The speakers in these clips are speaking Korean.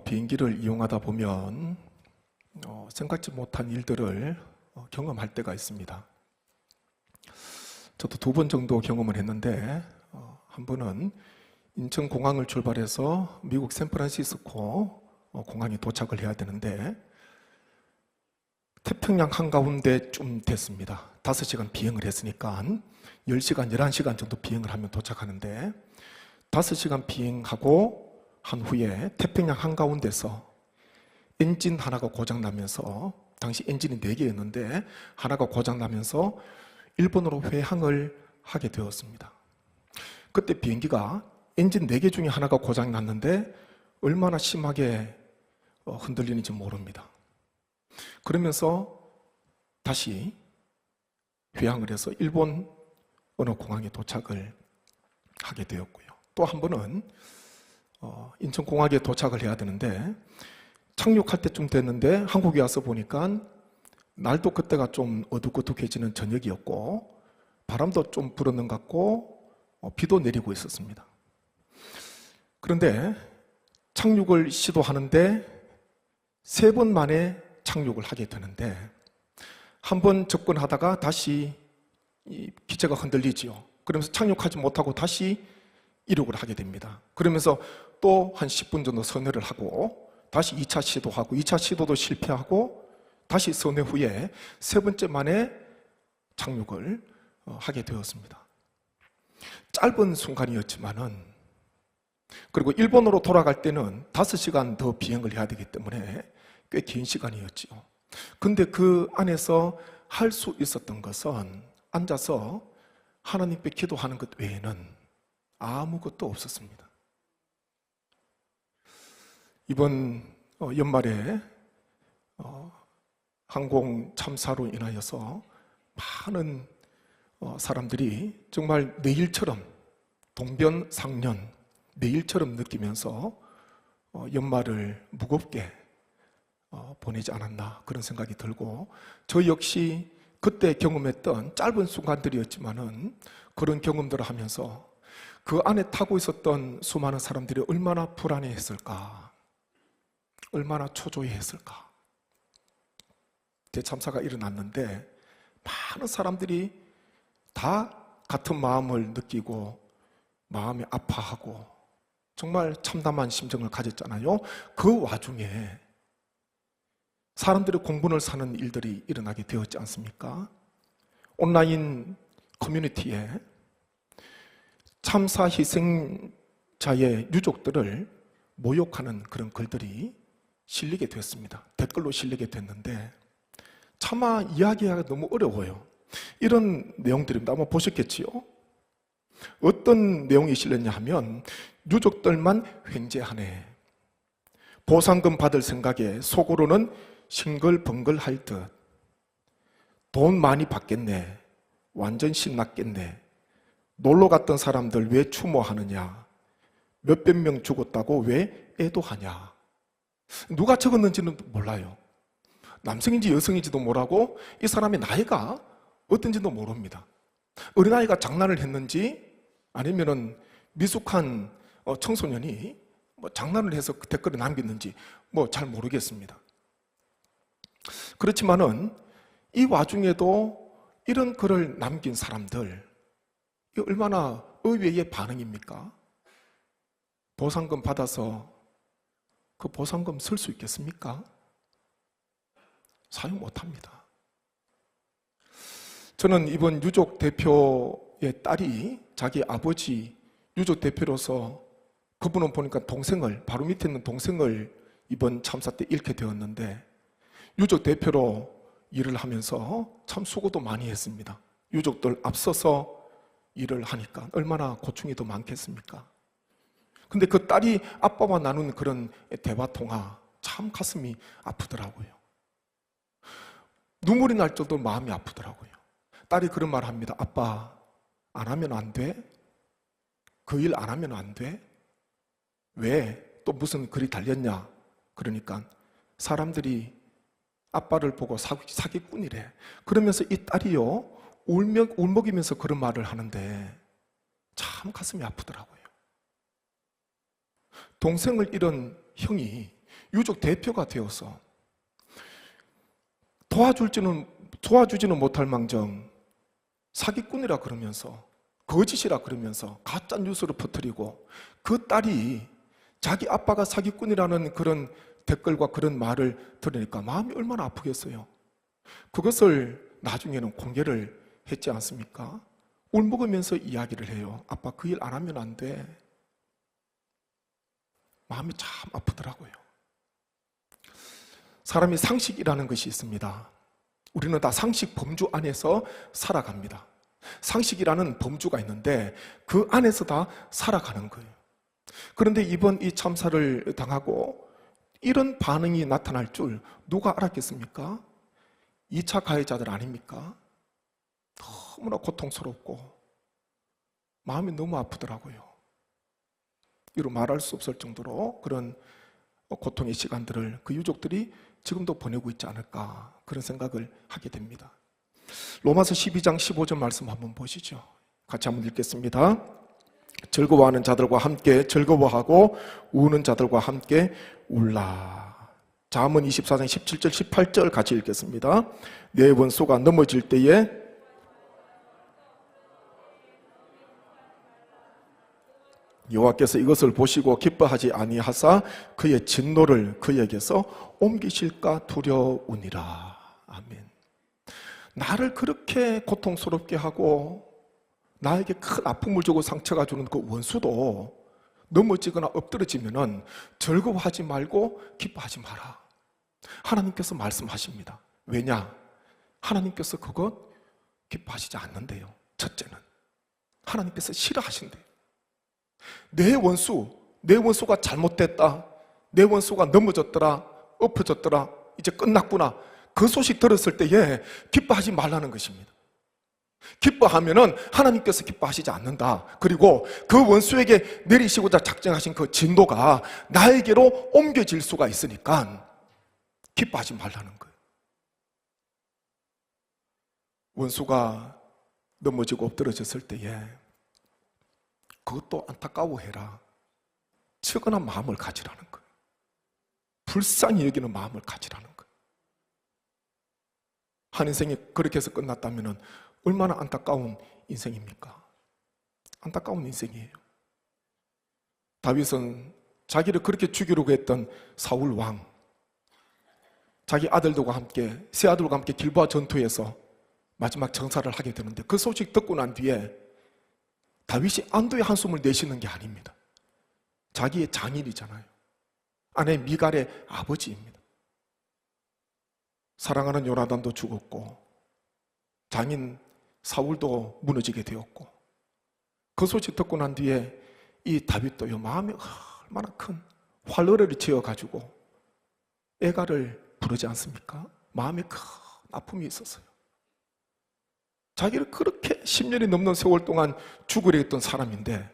비행기를 이용하다 보면 생각지 못한 일들을 경험할 때가 있습니다. 저도 2번 정도 경험을 했는데 한 번은 인천공항을 출발해서 미국 샌프란시스코 공항에 도착을 해야 되는데 태평양 한가운데쯤 됐습니다. 5시간 비행을 했으니까 10시간, 11시간 정도 비행을 하면 도착하는데 5시간 비행하고 한 후에 태평양 한가운데서 엔진 하나가 고장나면서, 당시 엔진이 4개였는데 하나가 고장나면서 일본으로 회항을 하게 되었습니다. 그때 비행기가 엔진 4개 중에 하나가 고장났는데 얼마나 심하게 흔들리는지 모릅니다. 그러면서 다시 회항을 해서 일본 어느 공항에 도착을 하게 되었고요. 또 한 번은 인천공항에 도착을 해야 되는데 착륙할 때쯤 됐는데 한국에 와서 보니까 날도 그때가 좀 어둑어둑해지는 저녁이었고 바람도 좀 불었는 것 같고 비도 내리고 있었습니다. 그런데 착륙을 시도하는데 3번 만에 착륙을 하게 되는데 한 번 접근하다가 다시 이 기체가 흔들리지요. 그러면서 착륙하지 못하고 다시 이륙을 하게 됩니다. 그러면서 또 한 10분 정도 선회를 하고 다시 2차 시도하고 2차 시도도 실패하고 다시 선회 후에 3번째 만에 착륙을 하게 되었습니다. 짧은 순간이었지만은, 그리고 일본으로 돌아갈 때는 5시간 더 비행을 해야 되기 때문에 꽤 긴 시간이었지요. 근데 그 안에서 할 수 있었던 것은 앉아서 하나님께 기도하는 것 외에는 아무것도 없었습니다. 이번 연말에 항공 참사로 인하여서 많은 사람들이 정말 내일처럼, 동변상련 내일처럼 느끼면서 연말을 무겁게 보내지 않았나, 그런 생각이 들고, 저 역시 그때 경험했던 짧은 순간들이었지만은 그런 경험들을 하면서 그 안에 타고 있었던 수많은 사람들이 얼마나 불안해했을까, 얼마나 초조해했을까. 대참사가 일어났는데 많은 사람들이 다 같은 마음을 느끼고 마음이 아파하고 정말 참담한 심정을 가졌잖아요. 그 와중에 사람들이 공분을 사는 일들이 일어나게 되었지 않습니까? 온라인 커뮤니티에 참사 희생자의 유족들을 모욕하는 그런 글들이 실리게 됐습니다. 댓글로 실리게 됐는데 차마 이야기하기가 너무 어려워요. 이런 내용들입니다. 아마 보셨겠지요? 어떤 내용이 실렸냐 하면, 유족들만 횡재하네, 보상금 받을 생각에 속으로는 싱글벙글 할 듯, 돈 많이 받겠네, 완전 신났겠네, 놀러 갔던 사람들 왜 추모하느냐, 몇백 명 죽었다고 왜 애도하냐. 누가 적었는지는 몰라요. 남성인지 여성인지도 모르고 이 사람의 나이가 어떤지도 모릅니다. 어린아이가 장난을 했는지 아니면은 미숙한 청소년이 장난을 해서 그 댓글을 남겼는지 잘 모르겠습니다. 그렇지만은 이 와중에도 이런 글을 남긴 사람들, 이 얼마나 의외의 반응입니까? 보상금 받아서 그 보상금 쓸 수 있겠습니까? 사용 못합니다. 저는 이번 유족 대표의 딸이 자기 아버지 유족 대표로서, 그분은 보니까 동생을, 바로 밑에 있는 동생을 이번 참사 때 잃게 되었는데 유족 대표로 일을 하면서 참 수고도 많이 했습니다. 유족들 앞서서 일을 하니까 얼마나 고충이 더 많겠습니까? 근데 그 딸이 아빠와 나눈 그런 대화 통화, 참 가슴이 아프더라고요. 눈물이 날 정도로 마음이 아프더라고요. 딸이 그런 말을 합니다. 아빠, 안 하면 안 돼? 그 일 안 하면 안 돼? 왜? 또 무슨 글이 달렸냐? 그러니까 사람들이 아빠를 보고 사기꾼이래. 그러면서 이 딸이요, 울먹이면서 그런 말을 하는데 참 가슴이 아프더라고요. 동생을 잃은 형이 유족 대표가 되어서 도와주지는 못할 망정 사기꾼이라 그러면서 거짓이라 그러면서 가짜 뉴스를 퍼뜨리고 그 딸이 자기 아빠가 사기꾼이라는 그런 댓글과 그런 말을 들으니까 마음이 얼마나 아프겠어요. 그것을 나중에는 공개를 했지 않습니까? 울먹으면서 이야기를 해요. 아빠 그 일 안 하면 안 돼. 마음이 참 아프더라고요. 사람이 상식이라는 것이 있습니다. 우리는 다 상식 범주 안에서 살아갑니다. 상식이라는 범주가 있는데 그 안에서 다 살아가는 거예요. 그런데 이번 이 참사를 당하고 이런 반응이 나타날 줄 누가 알았겠습니까? 2차 가해자들 아닙니까? 너무나 고통스럽고 마음이 너무 아프더라고요. 이루 말할 수 없을 정도로 그런 고통의 시간들을 그 유족들이 지금도 보내고 있지 않을까 그런 생각을 하게 됩니다. 로마서 12장 15절 말씀 한번 보시죠. 같이 한번 읽겠습니다. 즐거워하는 자들과 함께 즐거워하고 우는 자들과 함께 울라. 잠언 24장 17절 18절 같이 읽겠습니다. 내 원수가 넘어질 때에 여호와께서 이것을 보시고 기뻐하지 아니하사 그의 진노를 그에게서 옮기실까 두려우니라. 아멘. 나를 그렇게 고통스럽게 하고 나에게 큰 아픔을 주고 상처가 주는 그 원수도 넘어지거나 엎드러지면은 즐거워하지 말고 기뻐하지 마라. 하나님께서 말씀하십니다. 왜냐? 하나님께서 그것 기뻐하시지 않는데요. 첫째는 하나님께서 싫어하신대요. 내 원수가 잘못됐다, 내 원수가 넘어졌더라, 엎어졌더라, 이제 끝났구나, 그 소식 들었을 때에 기뻐하지 말라는 것입니다. 기뻐하면은 하나님께서 기뻐하시지 않는다. 그리고 그 원수에게 내리시고자 작정하신 그 진도가 나에게로 옮겨질 수가 있으니까 기뻐하지 말라는 거예요. 원수가 넘어지고 엎드러졌을 때에 그것도 안타까워해라. 측은한 마음을 가지라는 거예요. 불쌍히 여기는 마음을 가지라는 거예요. 한 인생이 그렇게 해서 끝났다면 얼마나 안타까운 인생입니까? 안타까운 인생이에요. 다윗은 자기를 그렇게 죽이려고 했던 사울 왕, 자기 아들들과 함께, 세 아들과 함께 길보아 전투에서 마지막 정사를 하게 되는데 그 소식 듣고 난 뒤에 다윗이 안도의 한숨을 내쉬는 게 아닙니다. 자기의 장인이잖아요. 아내 미갈의 아버지입니다. 사랑하는 요나단도 죽었고 장인 사울도 무너지게 되었고 그 소식 듣고 난 뒤에 이 다윗도요 마음에 얼마나 큰 활로레를 지어가지고 애가를 부르지 않습니까? 마음에 큰 아픔이 있었어요. 자기를 그렇게 10년이 넘는 세월 동안 죽으려 했던 사람인데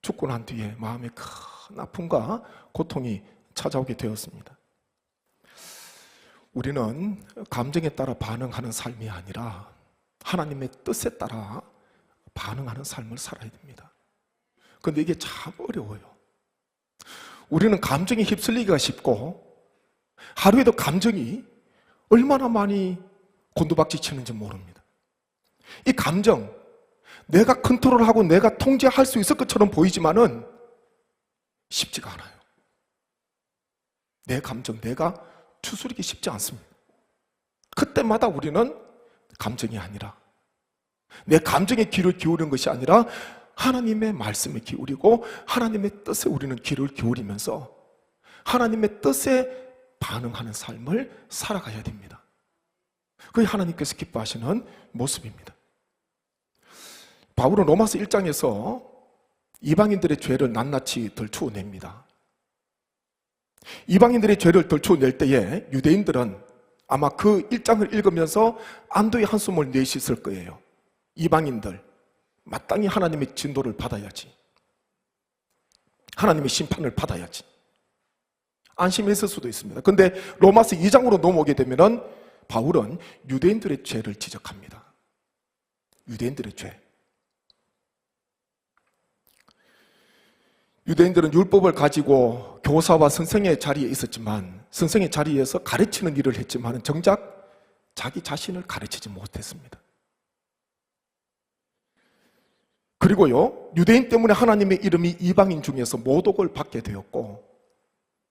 죽고 난 뒤에 마음에 큰 아픔과 고통이 찾아오게 되었습니다. 우리는 감정에 따라 반응하는 삶이 아니라 하나님의 뜻에 따라 반응하는 삶을 살아야 됩니다. 그런데 이게 참 어려워요. 우리는 감정에 휩쓸리기가 쉽고 하루에도 감정이 얼마나 많이 곤두박질 치는지 모릅니다. 이 감정, 내가 컨트롤하고 내가 통제할 수 있을 것처럼 보이지만은 쉽지가 않아요. 내 감정, 내가 추스르기 쉽지 않습니다. 그때마다 우리는 감정이 아니라 내 감정에 귀를 기울이는 것이 아니라 하나님의 말씀에 기울이고 하나님의 뜻에 우리는 귀를 기울이면서 하나님의 뜻에 반응하는 삶을 살아가야 됩니다. 그게 하나님께서 기뻐하시는 모습입니다. 바울은 로마서 1장에서 이방인들의 죄를 낱낱이 덜추어냅니다. 이방인들의 죄를 덜추어낼 때에 유대인들은 아마 그 1장을 읽으면서 안도의 한숨을 내쉬었을 거예요. 이방인들, 마땅히 하나님의 진도를 받아야지, 하나님의 심판을 받아야지 안심했을 수도 있습니다. 그런데 로마서 2장으로 넘어오게 되면 바울은 유대인들의 죄를 지적합니다. 유대인들의 죄. 유대인들은 율법을 가지고 교사와 선생의 자리에 있었지만, 선생의 자리에서 가르치는 일을 했지만 정작 자기 자신을 가르치지 못했습니다. 그리고요, 유대인 때문에 하나님의 이름이 이방인 중에서 모독을 받게 되었고,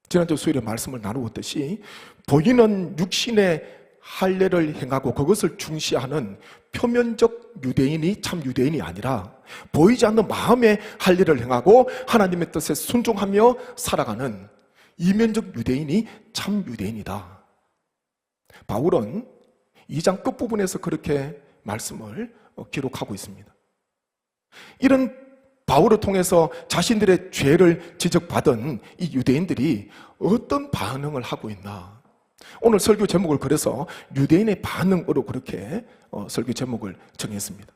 지난주 수요일에 말씀을 나누었듯이 보이는 육신의 할례를 행하고 그것을 중시하는 표면적 유대인이 참 유대인이 아니라 보이지 않는 마음의 할례를 행하고 하나님의 뜻에 순종하며 살아가는 이면적 유대인이 참 유대인이다. 바울은 2장 끝부분에서 그렇게 말씀을 기록하고 있습니다. 이런 바울을 통해서 자신들의 죄를 지적받은 이 유대인들이 어떤 반응을 하고 있나? 오늘 설교 제목을 그래서 유대인의 반응으로 그렇게 설교 제목을 정했습니다.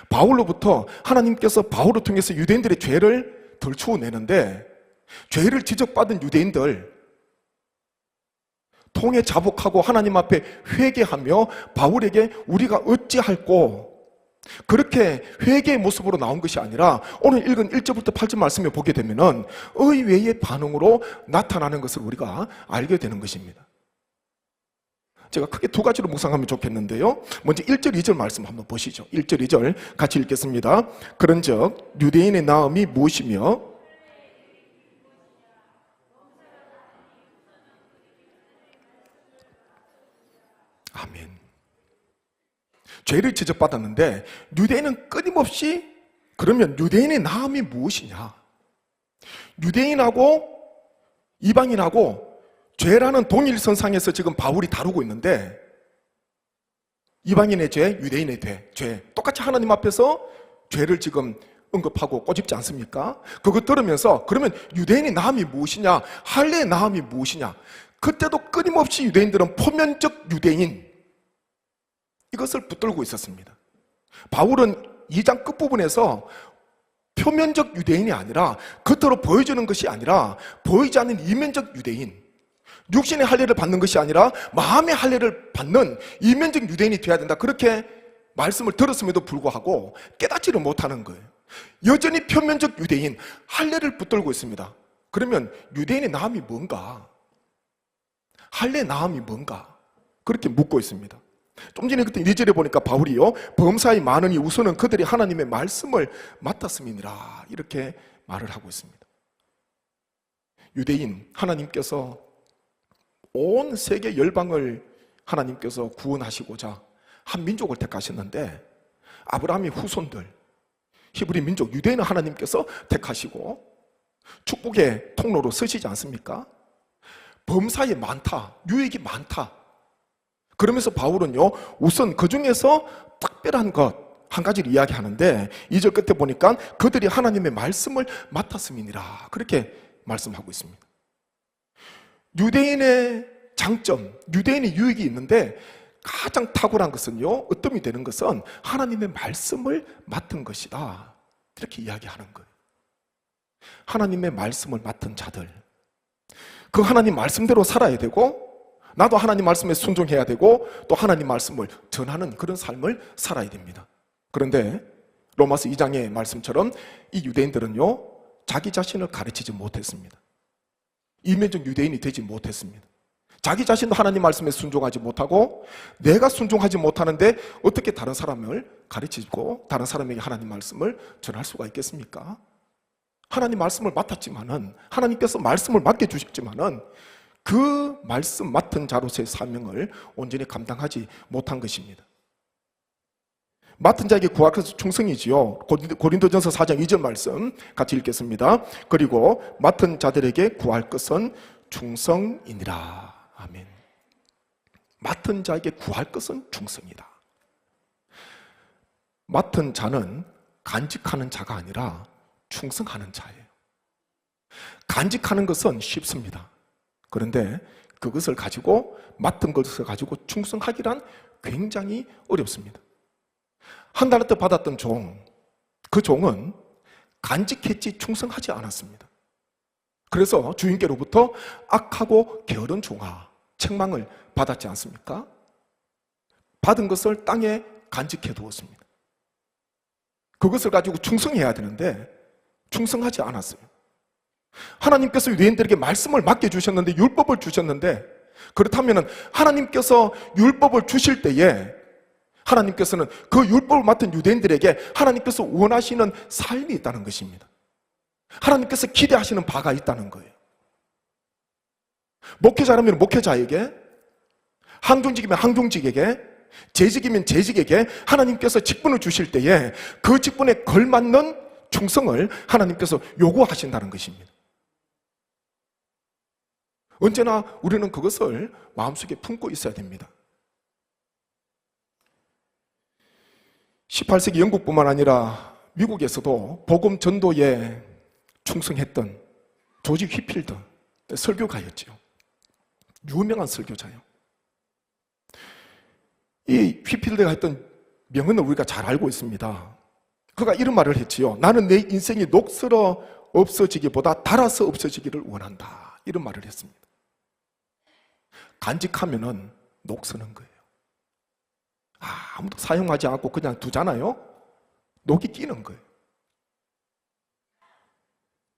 바울로부터 하나님께서 바울을 통해서 유대인들의 죄를 덜추어내는데, 죄를 지적받은 유대인들 통에 자복하고 하나님 앞에 회개하며 바울에게 우리가 어찌할꼬, 그렇게 회개의 모습으로 나온 것이 아니라 오늘 읽은 1절부터 8절 말씀에 보게 되면은 의외의 반응으로 나타나는 것을 우리가 알게 되는 것입니다. 제가 크게 두 가지로 묵상하면 좋겠는데요, 먼저 1절 2절 말씀 한번 보시죠. 1절 2절 같이 읽겠습니다. 그런즉 유대인의 나음이 무엇이며 아멘. 죄를 지적받았는데 유대인은 끊임없이, 그러면 유대인의 나음이 무엇이냐? 유대인하고 이방인하고 죄라는 동일선상에서 지금 바울이 다루고 있는데, 이방인의 죄, 유대인의 죄 똑같이 하나님 앞에서 죄를 지금 언급하고 꼬집지 않습니까? 그거 들으면서 그러면 유대인의 나음이 무엇이냐, 할례의 나음이 무엇이냐, 그때도 끊임없이 유대인들은 표면적 유대인, 이것을 붙들고 있었습니다. 바울은 2장 끝부분에서 표면적 유대인이 아니라, 겉으로 보여주는 것이 아니라 보이지 않는 이면적 유대인, 육신의 할례를 받는 것이 아니라 마음의 할례를 받는 이면적 유대인이 되어야 된다, 그렇게 말씀을 들었음에도 불구하고 깨닫지를 못하는 거예요. 여전히 표면적 유대인, 할례를 붙들고 있습니다. 그러면 유대인의 나음이 뭔가, 할례의 나음이 뭔가, 그렇게 묻고 있습니다. 좀 전에 그때 2절에 보니까 바울이요, 범사에 많으니 우선은 그들이 하나님의 말씀을 맡았음이니라, 이렇게 말을 하고 있습니다. 유대인, 하나님께서 온 세계 열방을 하나님께서 구원하시고자 한 민족을 택하셨는데, 아브라함의 후손들 히브리 민족 유대인은 하나님께서 택하시고 축복의 통로로 서시지 않습니까? 범사에 많다, 유익이 많다. 그러면서 바울은요, 우선 그 중에서 특별한 것 한 가지를 이야기하는데, 2절 끝에 보니까 그들이 하나님의 말씀을 맡았음이니라, 그렇게 말씀하고 있습니다. 유대인의 장점, 유대인의 유익이 있는데 가장 탁월한 것은요, 으뜸이 되는 것은 하나님의 말씀을 맡은 것이다, 이렇게 이야기하는 거예요. 하나님의 말씀을 맡은 자들, 그 하나님 말씀대로 살아야 되고, 나도 하나님 말씀에 순종해야 되고, 또 하나님 말씀을 전하는 그런 삶을 살아야 됩니다. 그런데 로마서 2장의 말씀처럼 이 유대인들은요, 자기 자신을 가르치지 못했습니다. 이면적 유대인이 되지 못했습니다. 자기 자신도 하나님 말씀에 순종하지 못하고, 내가 순종하지 못하는데 어떻게 다른 사람을 가르치고 다른 사람에게 하나님 말씀을 전할 수가 있겠습니까? 하나님 말씀을 맡았지만은, 하나님께서 말씀을 맡겨주셨지만은 그 말씀 맡은 자로서의 사명을 온전히 감당하지 못한 것입니다. 맡은 자에게 구할 것은 충성이지요. 고린도전서 4장 2절 말씀 같이 읽겠습니다. 그리고 맡은 자들에게 구할 것은 충성이니라. 아멘. 맡은 자에게 구할 것은 충성이다. 맡은 자는 간직하는 자가 아니라 충성하는 자예요. 간직하는 것은 쉽습니다. 그런데 그것을 가지고, 맡은 것을 가지고 충성하기란 굉장히 어렵습니다. 한 달한테 받았던 종, 그 종은 간직했지 충성하지 않았습니다. 그래서 주인께로부터 악하고 게으른 종아, 책망을 받았지 않습니까? 받은 것을 땅에 간직해 두었습니다. 그것을 가지고 충성해야 되는데 충성하지 않았어요. 하나님께서 유대인들에게 말씀을 맡겨주셨는데, 율법을 주셨는데, 그렇다면 하나님께서 율법을 주실 때에 하나님께서는 그 율법을 맡은 유대인들에게 하나님께서 원하시는 삶이 있다는 것입니다. 하나님께서 기대하시는 바가 있다는 거예요. 목회자라면 목회자에게, 항종직이면 항종직에게, 재직이면 재직에게 하나님께서 직분을 주실 때에 그 직분에 걸맞는 충성을 하나님께서 요구하신다는 것입니다. 언제나 우리는 그것을 마음속에 품고 있어야 됩니다. 18세기 영국뿐만 아니라 미국에서도 복음 전도에 충성했던 조지 휘필드 설교가였죠. 유명한 설교자예요. 이 휘필드가 했던 명언을 우리가 잘 알고 있습니다. 그가 이런 말을 했지요. 나는 내 인생이 녹슬어 없어지기보다 닳아서 없어지기를 원한다. 이런 말을 했습니다. 간직하면은 녹쓰는 거예요. 아무도 사용하지 않고 그냥 두잖아요. 녹이 끼는 거예요.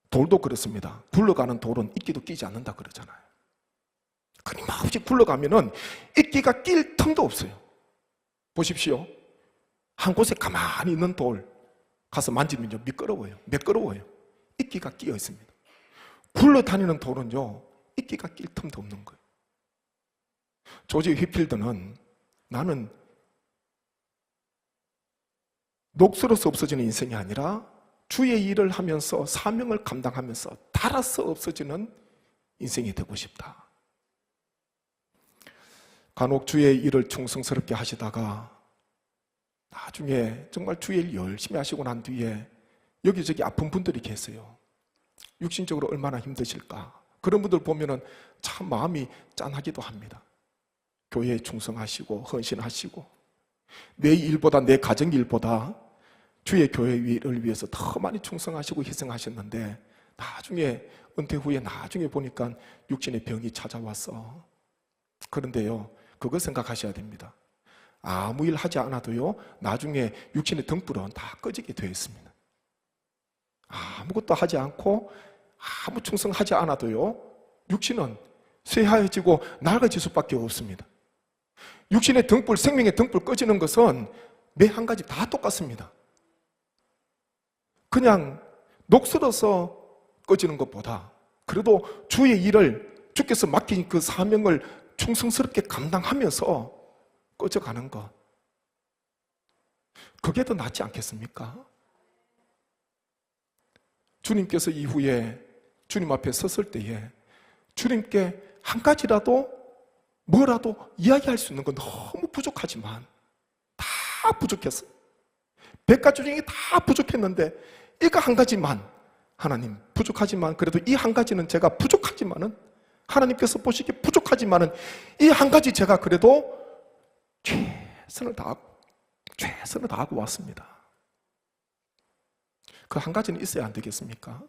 돌도 그렇습니다. 굴러가는 돌은 이끼도 끼지 않는다 그러잖아요. 끊임없이 굴러가면은 이끼가 낄 틈도 없어요. 보십시오. 한 곳에 가만히 있는 돌 가서 만지면요 미끄러워요. 매끄러워요. 이끼가 끼어 있습니다. 굴러다니는 돌은요 이끼가 낄 틈도 없는 거예요. 조지 휘필드는 나는 녹슬어서 없어지는 인생이 아니라 주의 일을 하면서 사명을 감당하면서 닳아서 없어지는 인생이 되고 싶다. 간혹 주의 일을 충성스럽게 하시다가 나중에 정말 주의 일 열심히 하시고 난 뒤에 여기저기 아픈 분들이 계세요. 육신적으로 얼마나 힘드실까. 그런 분들 보면은 참 마음이 짠하기도 합니다. 교회에 충성하시고 헌신하시고 내 일보다, 내 가정 일보다 주의 교회 일을 위해서 더 많이 충성하시고 희생하셨는데 나중에 은퇴 후에 나중에 보니까 육신의 병이 찾아왔어. 그런데요 그거 생각하셔야 됩니다. 아무 일 하지 않아도요 나중에 육신의 등불은 다 꺼지게 되어 있습니다. 아무것도 하지 않고 아무 충성하지 않아도요 육신은 쇠하여지고 낡아질 수밖에 없습니다. 육신의 등불, 생명의 등불 꺼지는 것은 매 한 가지 다 똑같습니다. 그냥 녹슬어서 꺼지는 것보다 그래도 주의 일을 주께서 맡긴 그 사명을 충성스럽게 감당하면서 꺼져가는 것, 그게 더 낫지 않겠습니까? 주님께서 이후에 주님 앞에 섰을 때에 주님께 한 가지라도 뭐라도 이야기할 수 있는 건 너무 부족하지만 다 부족했어요. 100가지 중에 다 부족했는데 이거 한 가지만, 하나님 부족하지만 그래도 이 한 가지는 제가 부족하지만은 하나님께서 보시기에 부족하지만은 이 한 가지 제가 그래도 최선을 다하고 왔습니다. 그 한 가지는 있어야 안 되겠습니까?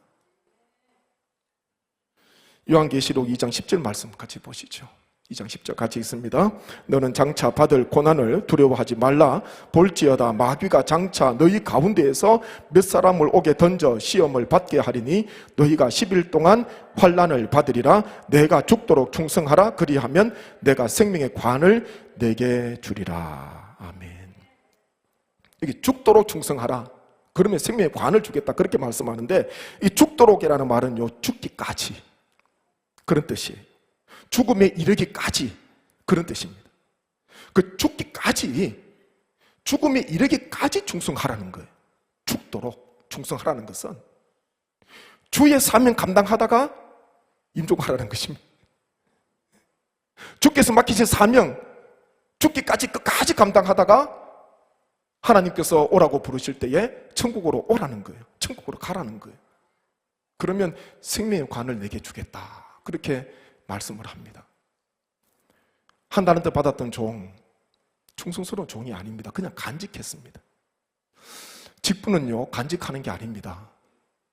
요한계시록 2장 10절 말씀 같이 보시죠. 2장 10절 같이 읽습니다. 너는 장차 받을 고난을 두려워하지 말라. 볼지어다 마귀가 장차 너희 가운데에서 몇 사람을 오게 던져 시험을 받게 하리니 너희가 10일 동안 환난을 받으리라. 내가 죽도록 충성하라. 그리하면 내가 생명의 관을 내게 주리라. 아멘. 여기 죽도록 충성하라. 그러면 생명의 관을 주겠다. 그렇게 말씀하는데 이 죽도록이라는 말은 요 죽기까지 그런 뜻이에요. 죽음에 이르기까지 그런 뜻입니다. 그 죽기까지, 죽음에 이르기까지 충성하라는 거예요. 죽도록 충성하라는 것은 주의 사명 감당하다가 임종하라는 것입니다. 주께서 맡기신 사명 죽기까지 끝까지 감당하다가 하나님께서 오라고 부르실 때에 천국으로 오라는 거예요. 천국으로 가라는 거예요. 그러면 생명의 관을 내게 주겠다. 그렇게 말씀을 합니다. 한 달란트 받았던 종, 충성스러운 종이 아닙니다. 그냥 간직했습니다. 직분은요 간직하는 게 아닙니다.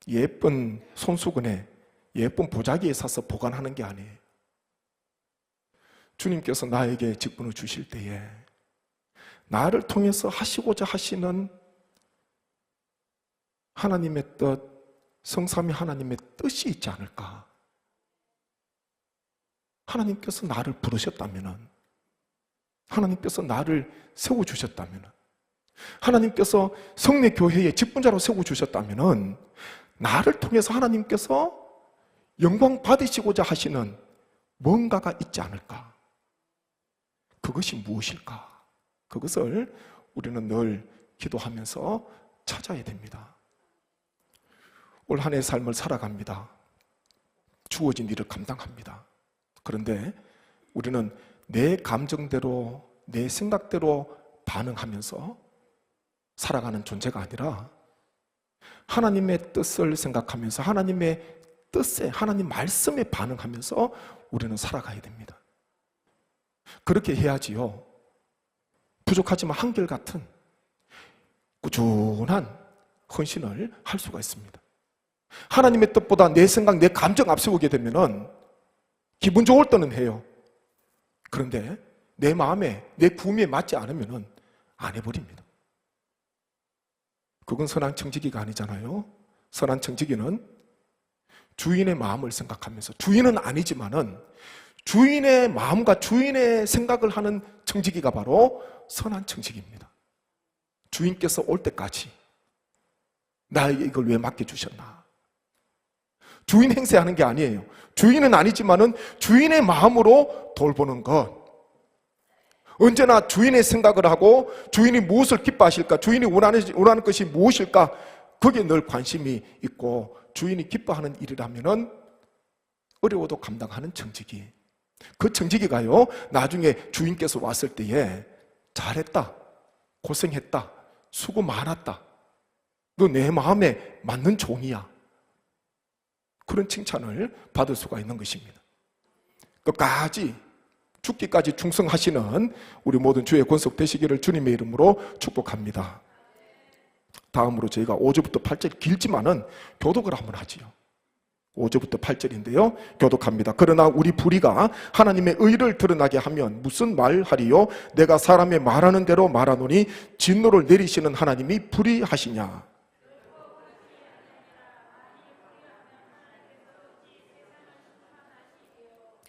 예쁜 손수건에 예쁜 보자기에 사서 보관하는 게 아니에요. 주님께서 나에게 직분을 주실 때에 나를 통해서 하시고자 하시는 하나님의 뜻, 성삼위 하나님의 뜻이 있지 않을까? 하나님께서 나를 부르셨다면, 하나님께서 나를 세워주셨다면, 하나님께서 성례교회의 직분자로 세워주셨다면 나를 통해서 하나님께서 영광 받으시고자 하시는 뭔가가 있지 않을까? 그것이 무엇일까? 그것을 우리는 늘 기도하면서 찾아야 됩니다. 올 한 해의 삶을 살아갑니다. 주어진 일을 감당합니다. 그런데 우리는 내 감정대로, 내 생각대로 반응하면서 살아가는 존재가 아니라 하나님의 뜻을 생각하면서 하나님의 뜻에, 하나님 말씀에 반응하면서 우리는 살아가야 됩니다. 그렇게 해야지요, 부족하지만 한결같은 꾸준한 헌신을 할 수가 있습니다. 하나님의 뜻보다 내 생각, 내 감정 앞세우게 되면은 기분 좋을 때는 해요. 그런데 내 마음에, 내 구미에 맞지 않으면은 안 해버립니다. 그건 선한 청지기가 아니잖아요. 선한 청지기는 주인의 마음을 생각하면서, 주인은 아니지만은 주인의 마음과 주인의 생각을 하는 청지기가 바로 선한 청지기입니다. 주인께서 올 때까지 나에게 이걸 왜 맡겨주셨나? 주인 행세하는 게 아니에요. 주인은 아니지만은 주인의 마음으로 돌보는 것. 언제나 주인의 생각을 하고 주인이 무엇을 기뻐하실까, 주인이 원하는 것이 무엇일까, 거기에 늘 관심이 있고 주인이 기뻐하는 일이라면은 어려워도 감당하는 청지기. 그 청지기가요, 나중에 주인께서 왔을 때에 잘했다, 고생했다, 수고 많았다, 너 내 마음에 맞는 종이야, 그런 칭찬을 받을 수가 있는 것입니다. 끝까지, 죽기까지 충성하시는 우리 모든 주의 권속 되시기를 주님의 이름으로 축복합니다. 다음으로 저희가 5절부터 8절, 길지만은 교독을 한번 하지요. 5절부터 8절인데요 교독합니다. 그러나 우리 불의가 하나님의 의를 드러나게 하면 무슨 말하리요? 내가 사람의 말하는 대로 말하노니 진노를 내리시는 하나님이 불의하시냐?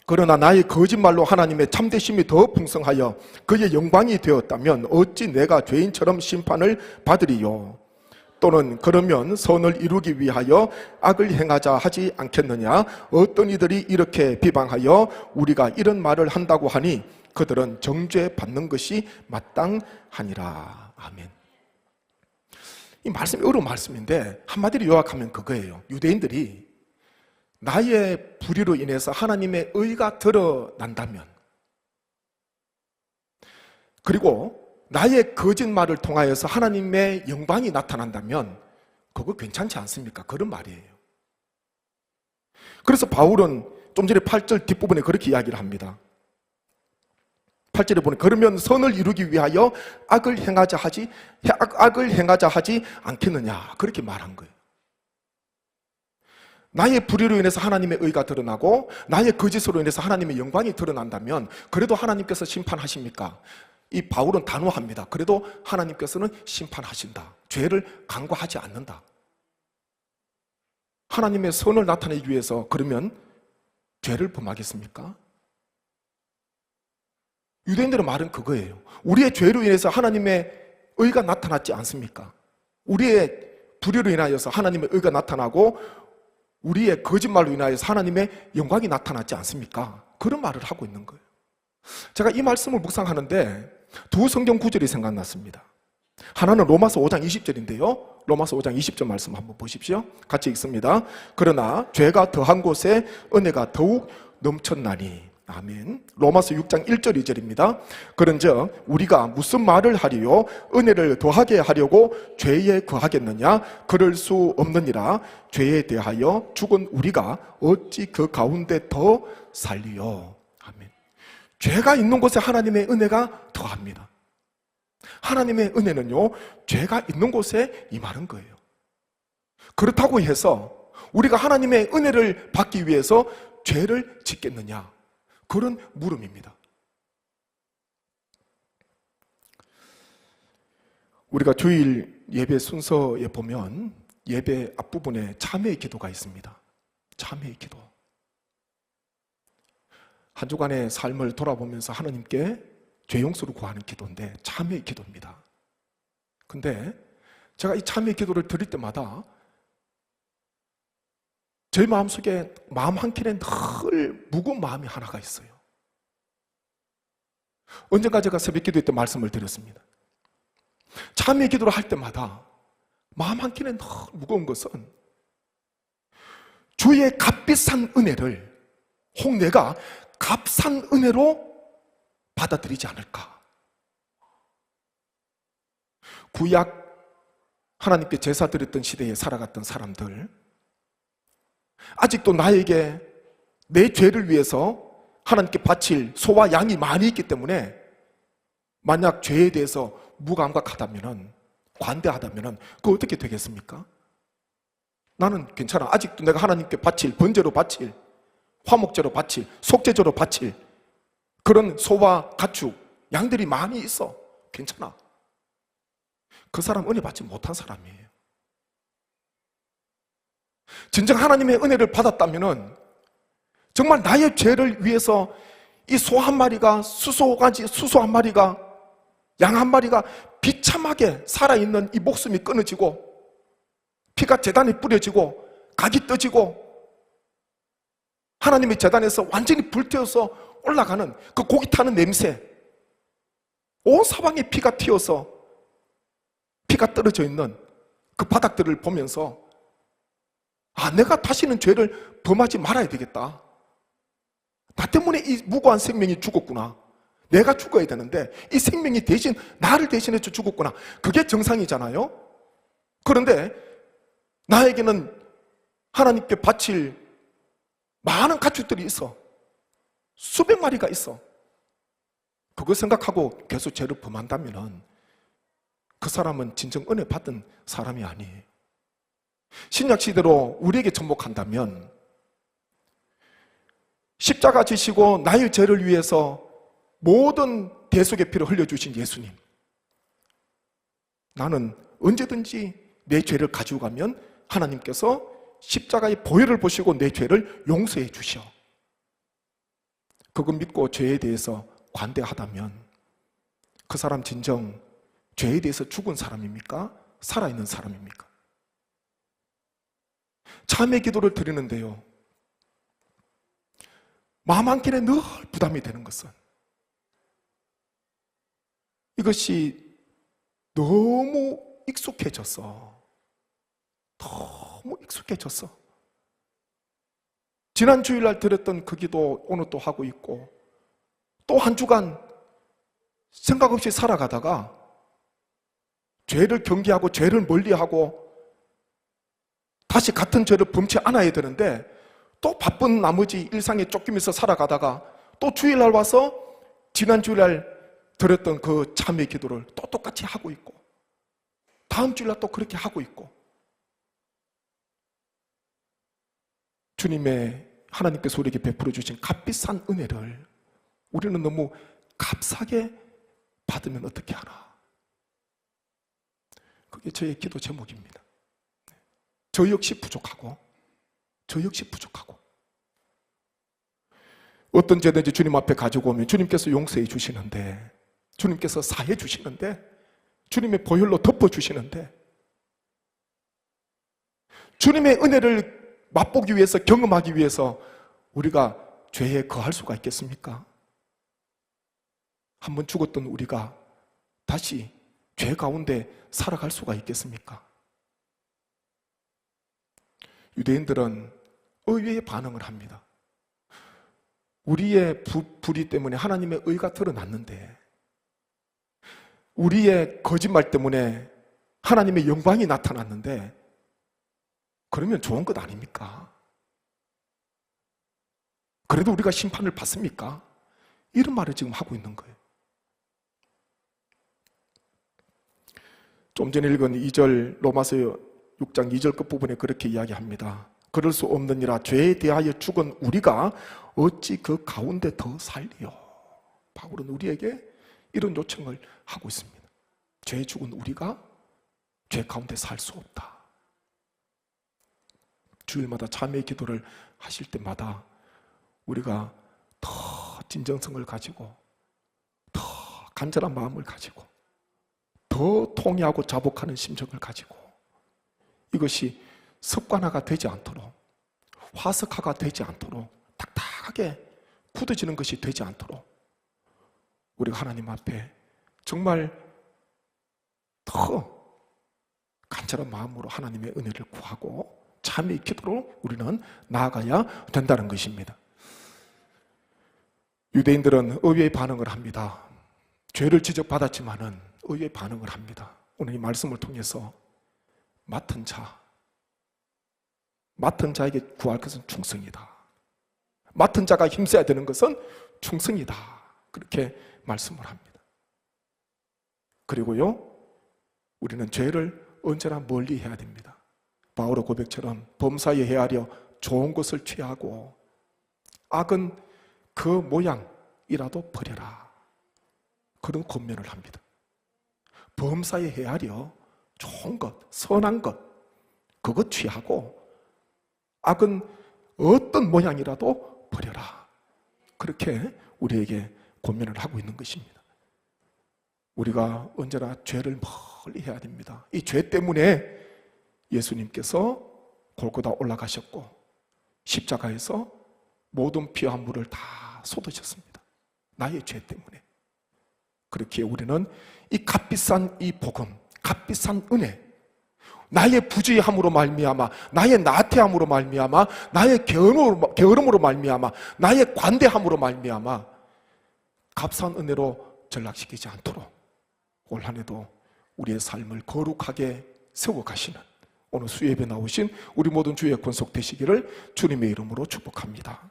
그러나 나의 거짓말로 하나님의 참되심이 더 풍성하여 그의 영광이 되었다면 어찌 내가 죄인처럼 심판을 받으리요? 또는 그러면 선을 이루기 위하여 악을 행하자 하지 않겠느냐? 어떤 이들이 이렇게 비방하여 우리가 이런 말을 한다고 하니 그들은 정죄 받는 것이 마땅하니라. 아멘. 이 말씀이 어려운 말씀인데 한마디로 요약하면 그거예요. 유대인들이 나의 불의로 인해서 하나님의 의가 드러난다면, 그리고 나의 거짓말을 통하여서 하나님의 영광이 나타난다면 그거 괜찮지 않습니까? 그런 말이에요. 그래서 바울은 좀 전에 8절 뒷부분에 그렇게 이야기를 합니다. 8절에 보니 그러면 선을 이루기 위하여 악을 행하자 하지 않겠느냐, 그렇게 말한 거예요. 나의 불의로 인해서 하나님의 의가 드러나고 나의 거짓으로 인해서 하나님의 영광이 드러난다면 그래도 하나님께서 심판하십니까? 이 바울은 단호합니다. 그래도 하나님께서는 심판하신다. 죄를 간과하지 않는다. 하나님의 선을 나타내기 위해서 그러면 죄를 범하겠습니까? 유대인들의 말은 그거예요. 우리의 죄로 인해서 하나님의 의가 나타났지 않습니까? 우리의 불의로 인하여서 하나님의 의가 나타나고 우리의 거짓말로 인하여서 하나님의 영광이 나타났지 않습니까? 그런 말을 하고 있는 거예요. 제가 이 말씀을 묵상하는데 두 성경 구절이 생각났습니다. 하나는 로마서 5장 20절인데요 로마서 5장 20절 말씀 한번 보십시오. 같이 읽습니다. 그러나 죄가 더한 곳에 은혜가 더욱 넘쳤나니. 아멘. 로마서 6장 1절 2절입니다. 그런즉 우리가 무슨 말을 하리요? 은혜를 더하게 하려고 죄에 거하겠느냐? 그럴 수 없느니라. 죄에 대하여 죽은 우리가 어찌 그 가운데 더 살리요? 아멘. 죄가 있는 곳에 하나님의 은혜가 더합니다. 하나님의 은혜는요, 죄가 있는 곳에 임하는 거예요. 그렇다고 해서 우리가 하나님의 은혜를 받기 위해서 죄를 짓겠느냐? 그런 물음입니다. 우리가 주일 예배 순서에 보면 예배 앞부분에 참회의 기도가 있습니다. 참회의 기도. 한 주간의 삶을 돌아보면서 하나님께 죄 용서를 구하는 기도인데 참회의 기도입니다. 근데 제가 이 참회의 기도를 드릴 때마다 제 마음속에 마음 한켠에 늘 무거운 마음이 하나가 있어요. 언젠가 제가 새벽기도회 때 말씀을 드렸습니다. 참회의 기도를 할 때마다 마음 한켠에 늘 무거운 것은 주의 값비싼 은혜를 혹 내가 값싼 은혜로 받아들이지 않을까. 구약 하나님께 제사 드렸던 시대에 살아갔던 사람들, 아직도 나에게 내 죄를 위해서 하나님께 바칠 소와 양이 많이 있기 때문에 만약 죄에 대해서 무감각하다면, 관대하다면 그거 어떻게 되겠습니까? 나는 괜찮아. 아직도 내가 하나님께 바칠, 번제로 바칠, 화목제로 바칠, 속죄제로 바칠 그런 소와 가축, 양들이 많이 있어. 괜찮아. 그 사람 은혜 받지 못한 사람이에요. 진정 하나님의 은혜를 받았다면 정말 나의 죄를 위해서 이 소 한 마리가, 수소 한 마리가, 양 한 마리가 비참하게 살아있는 이 목숨이 끊어지고 피가 제단에 뿌려지고 각이 떠지고 하나님의 제단에서 완전히 불태워서 올라가는 그 고기 타는 냄새, 온 사방에 피가 튀어서 피가 떨어져 있는 그 바닥들을 보면서 내가 다시는 죄를 범하지 말아야 되겠다. 나 때문에 이 무고한 생명이 죽었구나. 내가 죽어야 되는데 이 생명이 대신 나를 대신해 죽었구나. 그게 정상이잖아요. 그런데 나에게는 하나님께 바칠 많은 가축들이 있어. 수백 마리가 있어. 그거 생각하고 계속 죄를 범한다면 그 사람은 진정 은혜 받은 사람이 아니에요. 신약 시대로 우리에게 접목한다면 십자가 지시고 나의 죄를 위해서 모든 대속의 피를 흘려주신 예수님, 나는 언제든지 내 죄를 가지고 가면 하나님께서 십자가의 보혈을 보시고 내 죄를 용서해 주셔. 그거 믿고 죄에 대해서 관대하다면 그 사람 진정 죄에 대해서 죽은 사람입니까? 살아있는 사람입니까? 참회 기도를 드리는데요, 마음 한켠에 늘 부담이 되는 것은 이것이 너무 익숙해졌어. 너무 익숙해졌어. 지난 주일날 드렸던 그 기도 오늘 또 하고 있고, 또 한 주간 생각 없이 살아가다가 죄를 경계하고 죄를 멀리하고 다시 같은 죄를 범치 않아야 되는데 또 바쁜 나머지 일상에 쫓기면서 살아가다가 또 주일날 와서 지난 주일날 드렸던 그 참회 기도를 또 똑같이 하고 있고 다음 주일날 또 그렇게 하고 있고, 주님의 하나님께서 우리에게 베풀어 주신 값비싼 은혜를 우리는 너무 값싸게 받으면 어떻게 하나. 그게 저의 기도 제목입니다. 저 역시 부족하고 어떤 죄든지 주님 앞에 가지고 오면 주님께서 용서해 주시는데, 주님께서 사해 주시는데, 주님의 보혈로 덮어 주시는데, 주님의 은혜를 맛보기 위해서, 경험하기 위해서 우리가 죄에 거할 수가 있겠습니까? 한번 죽었던 우리가 다시 죄 가운데 살아갈 수가 있겠습니까? 유대인들은 의외의 반응을 합니다. 우리의 불의 때문에 하나님의 의가 드러났는데, 우리의 거짓말 때문에 하나님의 영광이 나타났는데, 그러면 좋은 것 아닙니까? 그래도 우리가 심판을 받습니까? 이런 말을 지금 하고 있는 거예요. 좀 전에 읽은 2절, 로마서 6장 2절 끝부분에 그렇게 이야기합니다. 그럴 수 없느니라 죄에 대하여 죽은 우리가 어찌 그 가운데 더 살리요. 바울은 우리에게 이런 요청을 하고 있습니다. 죄에 죽은 우리가 죄 가운데 살 수 없다. 주일마다 참회 기도를 하실 때마다 우리가 더 진정성을 가지고 더 간절한 마음을 가지고 더 통회하고 자복하는 심정을 가지고 이것이 습관화가 되지 않도록 화석화가 되지 않도록 딱딱하게 굳어지는 것이 되지 않도록 우리가 하나님 앞에 정말 더 간절한 마음으로 하나님의 은혜를 구하고 참회의 기도로 우리는 나아가야 된다는 것입니다. 유대인들은 의외의 반응을 합니다. 죄를 지적받았지만은 의외의 반응을 합니다. 오늘 이 말씀을 통해서 맡은 자에게 구할 것은 충성이다. 맡은 자가 힘써야 되는 것은 충성이다. 그렇게 말씀을 합니다. 그리고요, 우리는 죄를 언제나 멀리 해야 됩니다. 바울의 고백처럼 범사에 헤아려 좋은 것을 취하고 악은 그 모양이라도 버려라. 그런 권면을 합니다. 범사에 헤아려 좋은 것, 선한 것, 그것 취하고 악은 어떤 모양이라도 버려라. 그렇게 우리에게 권면을 하고 있는 것입니다. 우리가 언제나 죄를 멀리 해야 됩니다. 이 죄 때문에 예수님께서 골고다 올라가셨고 십자가에서 모든 피와 물을 다 쏟으셨습니다. 나의 죄 때문에. 그렇기에 우리는 이 값비싼 이 복음, 값비싼 은혜, 나의 부주의함으로 말미암아, 나의 나태함으로 말미암아, 나의 게으름으로 말미암아, 나의 관대함으로 말미암아 값싼 은혜로 전락시키지 않도록 올 한 해도 우리의 삶을 거룩하게 세워가시는 오늘 수요예배 나오신 우리 모든 주의 권속 되시기를 주님의 이름으로 축복합니다.